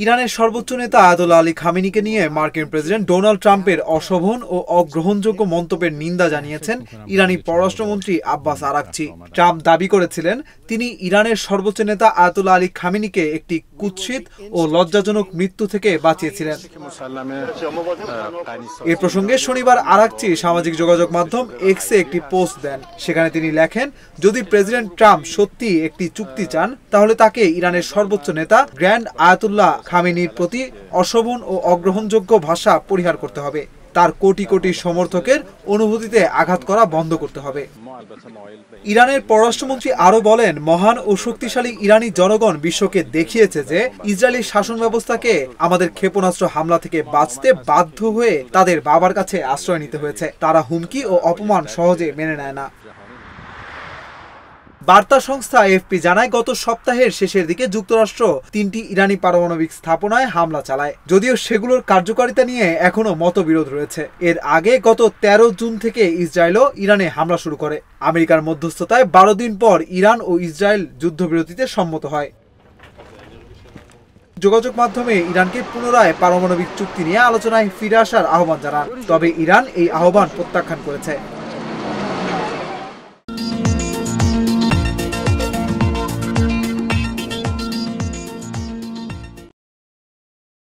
ইরানের সর্বোচ্চ নেতা আয়াতুল্লাহ আলী খামেনিকে নিয়ে মার্কিন প্রেসিডেন্ট ডোনাল্ড ট্রাম্পের অশোভন ও অগ্রহণযোগ্য মন্তব্যের নিন্দা জানিয়েছেন ইরানি পররাষ্ট্রমন্ত্রী আব্বাস আরাকচি। ট্রাম্প দাবি করেছিলেন তিনি ইরানের সর্বোচ্চ নেতা আয়াতুল্লাহ আলী খামেনিকে একটি কুৎসিত ও লজ্জাজনক মৃত্যু থেকে বাঁচিয়েছিলেন। এ প্রসঙ্গে শনিবার আরাকচি সামাজিক যোগাযোগ মাধ্যম এক্সে একটি পোস্ট দেন। সেখানে তিনি লেখেন, যদি প্রেসিডেন্ট ট্রাম্প সত্যি একটি চুক্তি চান তাহলে তাকে ইরানের সর্বোচ্চ নেতা গ্র্যান্ড আয়াতুল্লাহ খামেনির প্রতি অশোভন ও অগ্রহণযোগ্য ভাষা পরিহার করতে হবে। তার কোটি কোটি সমর্থকের অনুভূতিতে আঘাত করা বন্ধ করতে হবে। ইরানের পররাষ্ট্রমন্ত্রী আরও বলেন, মহান ও শক্তিশালী ইরানি জনগণ বিশ্বকে দেখিয়েছে যে ইসরায়েলি শাসন ব্যবস্থাকে আমাদের ক্ষেপণাস্ত্র হামলা থেকে বাঁচতে বাধ্য হয়ে তাদের বাবার কাছে আশ্রয় নিতে হয়েছে। তারা হুমকি ও অপমান সহজে মেনে নেয় না। বার্তা সংস্থা এএফপি জানায়, গত সপ্তাহের শেষের দিকে যুক্তরাষ্ট্র 3টি ইরানি পারমাণবিক স্থাপনায় হামলা চালায়, যদিও সেগুলোর কার্যকারিতা নিয়ে এখনো মতবিরোধ রয়েছে। এর আগে গত 13 জুন থেকে ইসরায়েলও ইরানে হামলা শুরু করে। আমেরিকার মধ্যস্থতায় 12 দিন পর ইরান ও ইসরায়েল যুদ্ধবিরতিতে সম্মত হয়। যোগাযোগ মাধ্যমে ইরানকে পুনরায় পারমাণবিক চুক্তি নিয়ে আলোচনায় ফিরে আসার আহ্বান জানান, তবে ইরান এই আহ্বান প্রত্যাখ্যান করেছে।